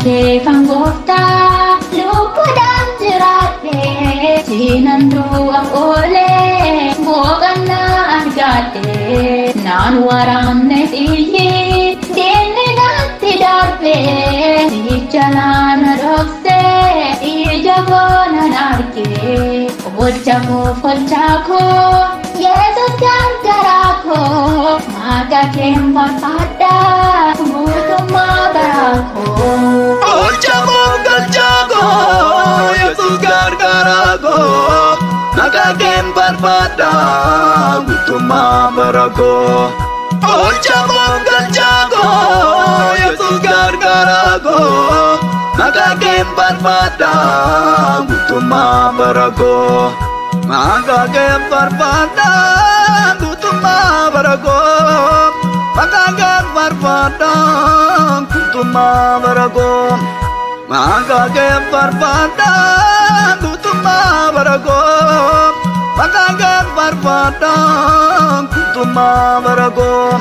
kee fangoofta lubbuudhaan jiraadhe siinan du'a oolee boqonnaa argadhe naan waraanne xiyyi diinni natti darbe ijalaana dhokse ija koonan arge olcha koo folcha koo Yesus gargaaraa koo maqaa kee barbaada guutummaa bara koo. Olcha koo galcha koo Yesus gargaaraa koo maqaa kee barbaada guutummaa bara koo. Olcha koo galcha koo Yesus gargaaraa koo maqaa kee barbaada guutummaa bara koo. Maqaa kee barbaada guutummaa bara koo. Maqaa kee barbaada guutummaa bara koo. Maqaa kee barbaada guutummaa bara koo. Maqaa kee barbaada guutummaa bara koo.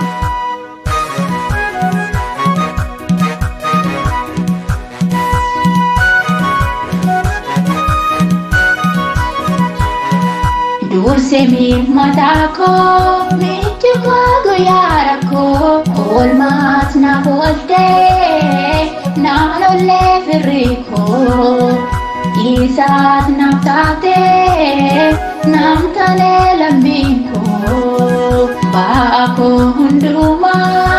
Durse mataa koo michi koo guyyaa rakkoo oolmaas naaf ooltee naan ollee firri koo isaas naaf taatee naaf talee lammiin koo ba'aa koo hundumaa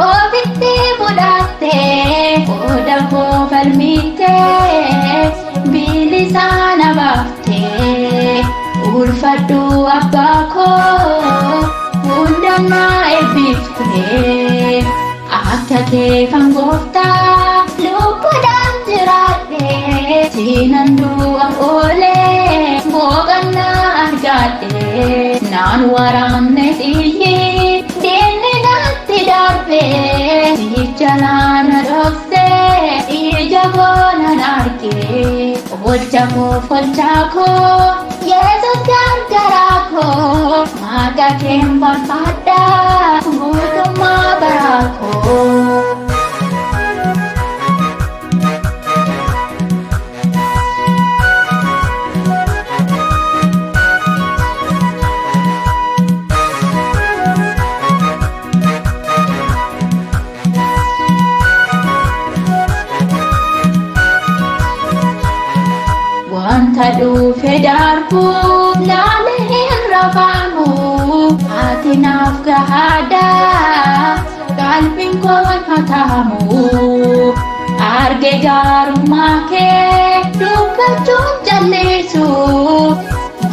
ofitti fudhattee qooda koo falmittee bilisaa na baaftee. Ulfadhu abbaa koo hundannaa eebbiftee akka kee fangoofta lubbuudhaan jiraadhe siinan du'a oolee boqonnaa argadhe naan waraanne xiyyi diinni natti darbe ijalaana dhokse ija koonan arge olcha koo folcha koo Yesus gargaaraa koo maqaa kee barbaada guutummaa bara koo. Wanta dhufe darbu laalee hin rafamu ati naaf gahaadha qalbiin koon hatamu arge gaarummaa kee dubbachuun jallisu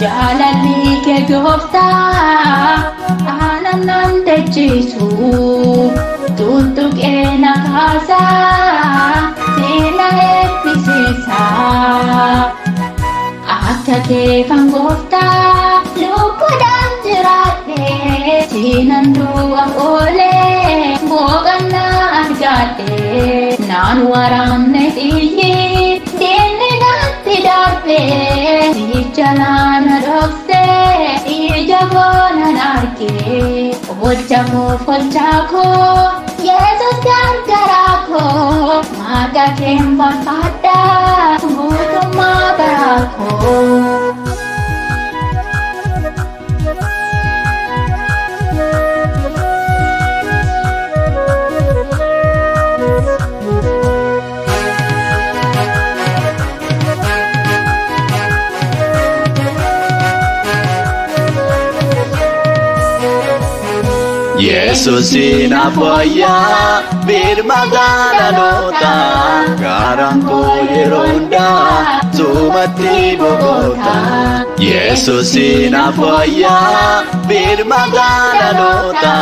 jaalalli kee gooftaa aanan nan deechisu tuttuqee na kaasaa seena eebbisiisa. Akka kee fangoofta lubbuudhaan jiraadhe siinan du'a oolee boqonnaa argadhe naan waraanne xiyyi diinni natti darbe ijalaana dhokse ija koonan arge olcha koo folcha koo Yesus gargaaraa koo maqaa kee barbaada guutummaa bara koo. Yesusin afwayyaa birma gaalaloota garaan koo yeroo hundaa sumatti boqota. Yesusin afwayyaa birma gaalaloota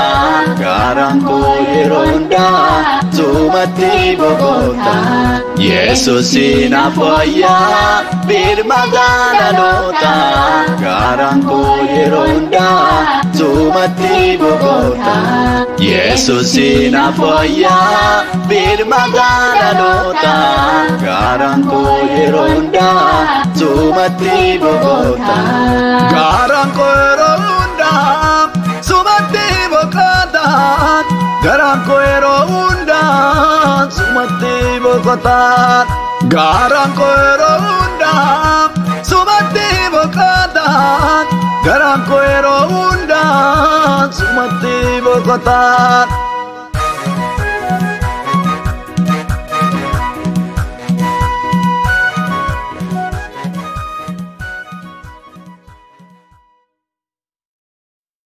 garaan koo yeroo hundaa sumatti boqota. Yesusin afwayyaa birma gaalaloota garaan koo yeroo hundaa sumatti boqota. Yesusin afwayyaa birma gaalaloota garaan koo yeroo hundaa sumatti boqota. Garaan koo yeroo hundaa sumatti boqota. Garaan koo yeroo hundaa sumatti boqota. boqotaan. Garaan koo yeroo hundaa sumatti boqotaan. Garaan koo yeroo hundaa sumatti boqotaan.